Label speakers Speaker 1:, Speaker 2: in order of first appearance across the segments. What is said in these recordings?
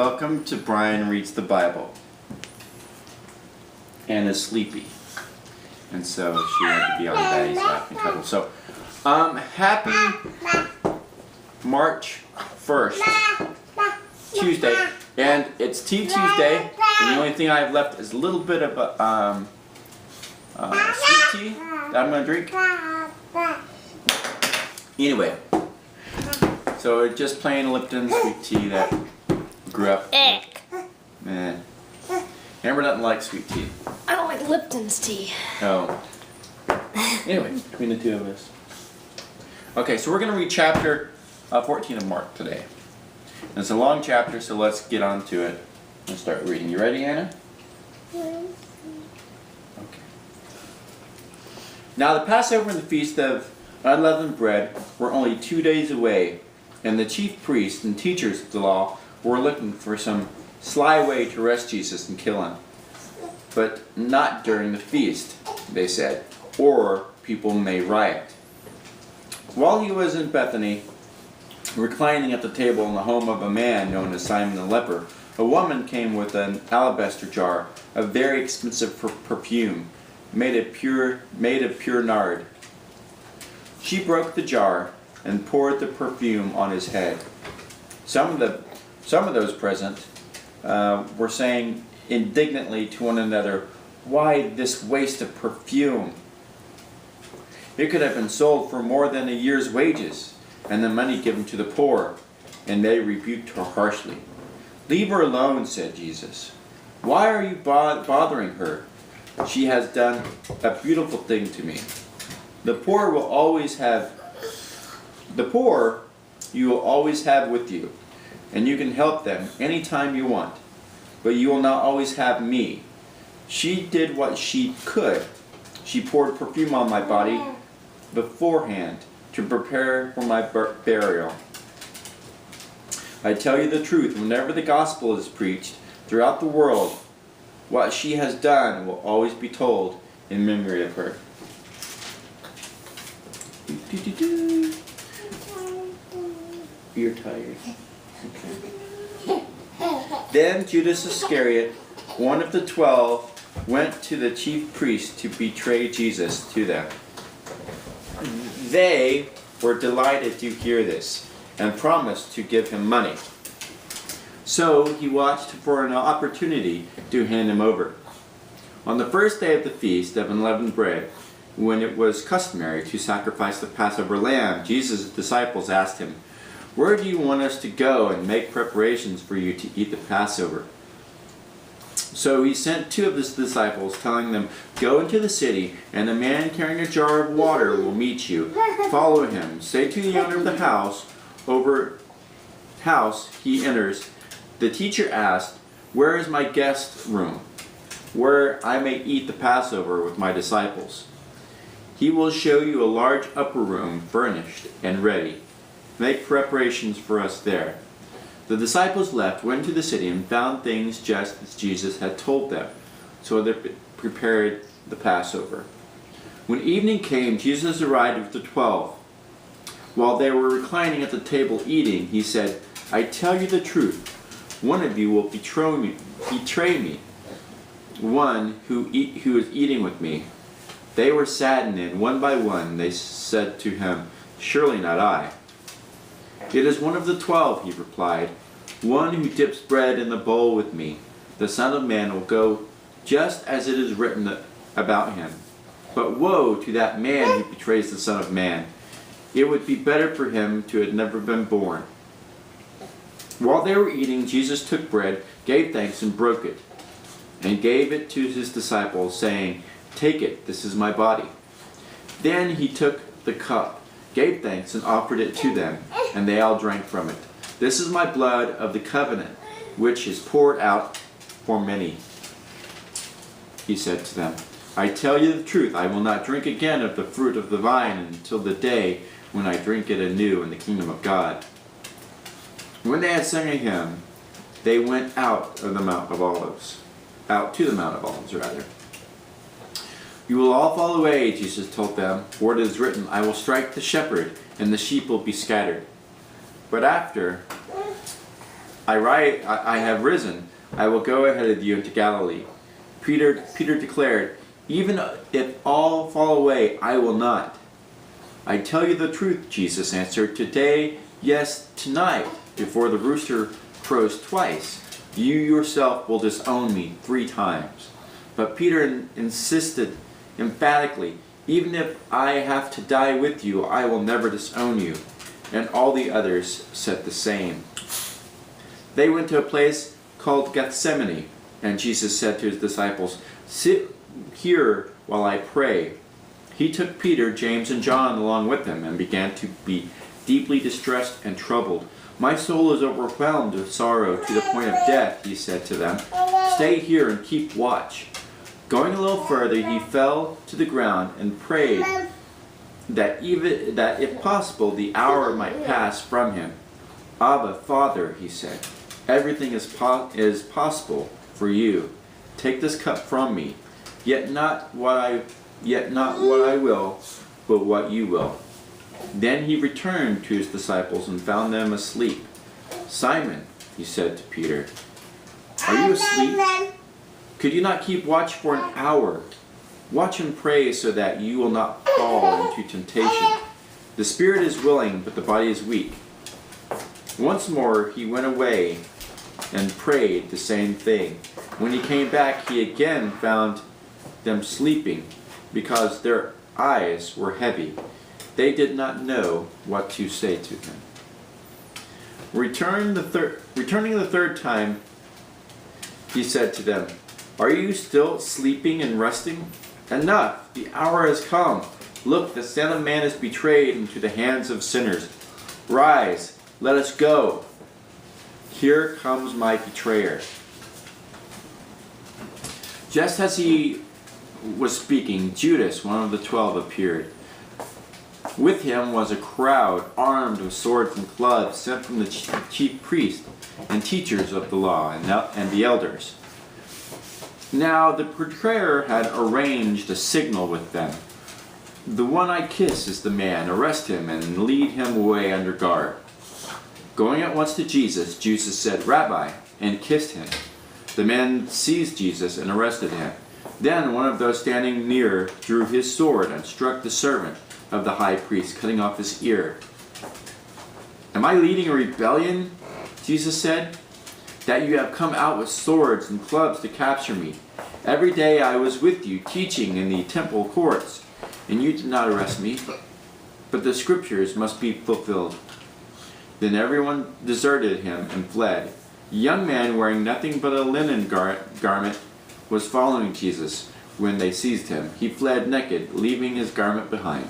Speaker 1: welcome to Bryan Reads the Bible. Anne is sleepy, and so she wanted to be on Daddy's lap and cuddle. So, happy March 1st, Tuesday, and it's Tea Tuesday, and the only thing I have left is a little bit of sweet tea that I'm going to drink. Anyway, so just plain Lipton sweet tea that grew up with. Man, Amber doesn't like sweet tea.
Speaker 2: I don't like Lipton's tea.
Speaker 1: Oh. Anyway, between the two of us. Okay, so we're going to read chapter 14 of Mark today. And it's a long chapter, so let's get on to it and start reading. You ready, Anna? Okay. Now the Passover and the Feast of Unleavened Bread were only 2 days away, and the chief priests and teachers of the law were looking for some sly way to arrest Jesus and kill him. But not during the feast, they said, or people may riot. While he was in Bethany, reclining at the table in the home of a man known as Simon the leper, a woman came with an alabaster jar of very expensive perfume made of pure nard. She broke the jar and poured the perfume on his head. Some of those present were saying indignantly to one another, "Why this waste of perfume? It could have been sold for more than a year's wages, and the money given to the poor." And they rebuked her harshly. "Leave her alone," said Jesus. "Why are you bothering her? She has done a beautiful thing to me. The poor you will always have with you, and you can help them any time you want. But you will not always have me. She did what she could. She poured perfume on my body beforehand to prepare for my burial. I tell you the truth, whenever the gospel is preached throughout the world, what she has done will always be told in memory of her." You're tired. Okay. Then Judas Iscariot, one of the 12, went to the chief priests to betray Jesus to them. They were delighted to hear this and promised to give him money. So he watched for an opportunity to hand him over. On the first day of the Feast of Unleavened Bread, when it was customary to sacrifice the Passover lamb, Jesus' disciples asked him, "Where do you want us to go and make preparations for you to eat the Passover?" So he sent 2 of his disciples, telling them, "Go into the city, and a man carrying a jar of water will meet you. Follow him. Say to the owner of the house he enters, 'The teacher asked, where is my guest room, where I may eat the Passover with my disciples?' He will show you a large upper room, furnished and ready. Make preparations for us there." The disciples left, went to the city, and found things just as Jesus had told them. So they prepared the Passover. When evening came, Jesus arrived with the 12. While they were reclining at the table eating, he said, "I tell you the truth, one of you will betray me, one who is eating with me." They were saddened, and one by one they said to him, "Surely not I." "It is one of the 12, he replied, "one who dips bread in the bowl with me. The Son of Man will go just as it is written about him. But woe to that man who betrays the Son of Man. It would be better for him to have never been born." While they were eating, Jesus took bread, gave thanks, and broke it, and gave it to his disciples, saying, "Take it, this is my body." Then he took the cup, gave thanks, and offered it to them, and they all drank from it. "This is my blood of the covenant, which is poured out for many," he said to them. "I tell you the truth, I will not drink again of the fruit of the vine until the day when I drink it anew in the kingdom of God." When they had sung a hymn, they went out to the Mount of Olives. "You will all fall away," Jesus told them, "for it is written, I will strike the shepherd, and the sheep will be scattered. But after I have risen, I will go ahead of you into Galilee." Peter declared, "Even if all fall away, I will not." "I tell you the truth," Jesus answered, "today, yes, tonight, before the rooster crows twice, you yourself will disown me 3 times. But Peter insisted emphatically, "Even if I have to die with you, I will never disown you." And all the others said the same. They went to a place called Gethsemane, and Jesus said to his disciples, "Sit here while I pray." He took Peter, James, and John along with him and began to be deeply distressed and troubled. "My soul is overwhelmed with sorrow to the point of death," he said to them. "Stay here and keep watch." Going a little further, he fell to the ground and prayed that if possible the hour might pass from him. "Abba, Father," he said, "everything is possible for you. Take this cup from me, yet not what I will, but what you will." Then he returned to his disciples and found them asleep. "Simon," he said to Peter, "are you asleep? Could you not keep watch for an hour? Watch and pray so that you will not fall into temptation. The spirit is willing, but the body is weak." Once more he went away and prayed the same thing. When he came back, he again found them sleeping because their eyes were heavy. They did not know what to say to him. Returning the third time, he said to them, "Are you still sleeping and resting? Enough! The hour has come. Look, the Son of Man is betrayed into the hands of sinners. Rise, let us go. Here comes my betrayer." Just as he was speaking, Judas, one of the 12, appeared. With him was a crowd armed with swords and clubs sent from the chief priests and teachers of the law and the elders. Now the betrayer had arranged a signal with them. "The one I kiss is the man. Arrest him and lead him away under guard." Going at once to Jesus, Jesus said, "Rabbi," and kissed him. The men seized Jesus and arrested him. Then one of those standing near drew his sword and struck the servant of the high priest, cutting off his ear. "Am I leading a rebellion," Jesus said, "that you have come out with swords and clubs to capture me? Every day I was with you, teaching in the temple courts, and you did not arrest me, but the scriptures must be fulfilled." Then everyone deserted him and fled. A young man wearing nothing but a linen garment was following Jesus. When they seized him, he fled naked, leaving his garment behind.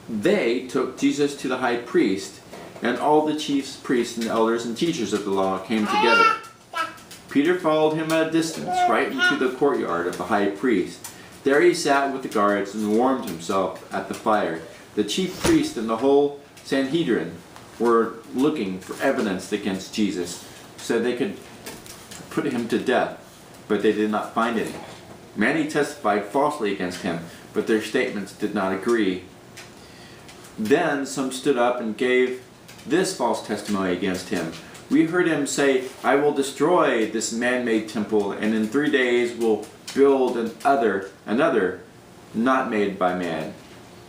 Speaker 1: They took Jesus to the high priest, and all the chief priests and elders and teachers of the law came together. Peter followed him at a distance, right into the courtyard of the high priest. There he sat with the guards and warmed himself at the fire. The chief priest and the whole Sanhedrin were looking for evidence against Jesus so they could put him to death, but they did not find any. Many testified falsely against him, but their statements did not agree. Then some stood up and gave this false testimony against him. "We heard him say, 'I will destroy this man-made temple, and in 3 days will build another not made by man.'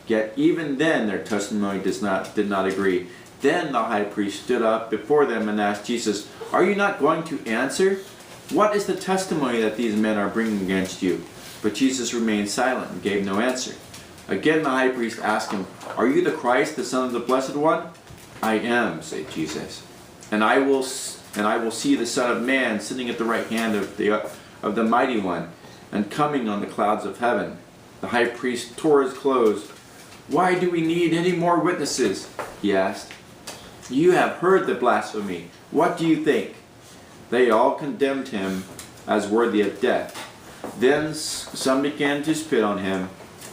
Speaker 1: Yet even then their testimony did not agree. Then the high priest stood up before them and asked Jesus, 'Are you not going to answer? What is the testimony that these men are bringing against you?' But Jesus remained silent and gave no answer. Again the high priest asked him, 'Are you the Christ, the Son of the Blessed One?' 'I am,' said Jesus. And I will see the Son of Man sitting at the right hand of the Mighty One, and coming on the clouds of heaven." The high priest tore his clothes. "Why do we need any more witnesses?" he asked. "You have heard the blasphemy. What do you think?" They all condemned him as worthy of death. Then some began to spit on him.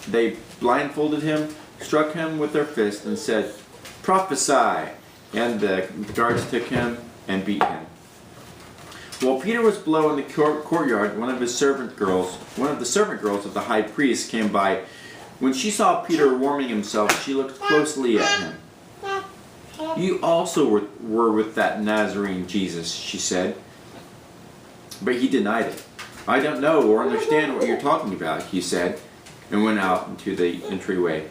Speaker 1: They blindfolded him, struck him with their fists, and said, "Prophesy!" And the guards took him and beat him. While Peter was below in the courtyard, one of the servant girls of the high priest came by. When she saw Peter warming himself, she looked closely at him. You also were with that Nazarene Jesus, she said. But he denied it. I don't know or understand what you're talking about, he said, and went out into the entryway.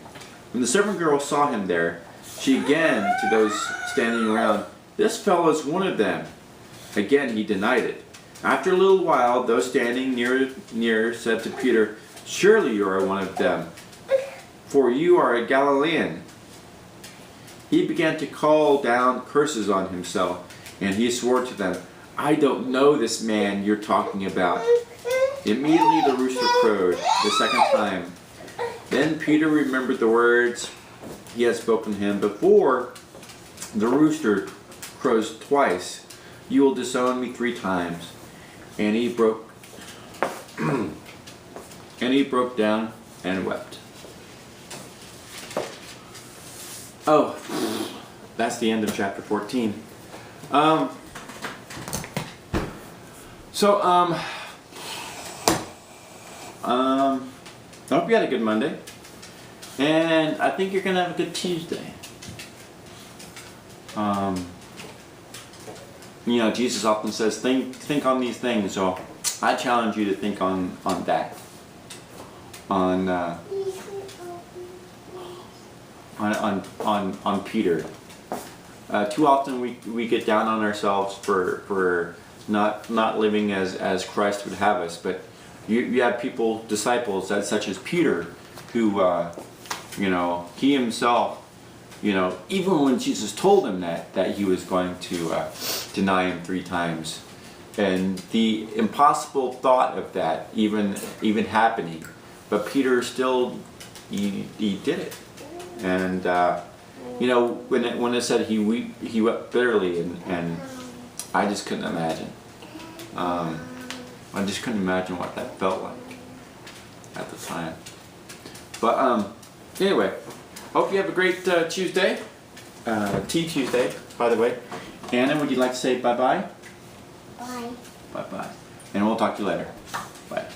Speaker 1: When the servant girl saw him there, she again to those standing around, "This fellow is one of them." Again he denied it. After a little while, those standing near said to Peter, "Surely you are one of them, for you are a Galilean." He began to call down curses on himself, and he swore to them, "I don't know this man you're talking about." Immediately the rooster crowed the second time. Then Peter remembered the words he had spoken to him before. "The rooster crows twice, you will disown me 3 times." And he broke down and wept. Oh, that's the end of chapter 14. I hope you had a good Monday, and I think you're gonna have a good Tuesday. You know, Jesus often says, think on these things. So I challenge you to think on that. On Peter. Too often we get down on ourselves for not living as Christ would have us, but you have disciples such as Peter, who he himself, even when Jesus told him that he was going to deny him 3 times, and the impossible thought of that even happening, but Peter still he did it. And when it said he wept bitterly, and I just couldn't imagine. I just couldn't imagine what that felt like at the time. But anyway, hope you have a great Tuesday. Tea Tuesday, by the way. Anna, would you like to say bye-bye?
Speaker 2: Bye.
Speaker 1: Bye-bye. And we'll talk to you later. Bye.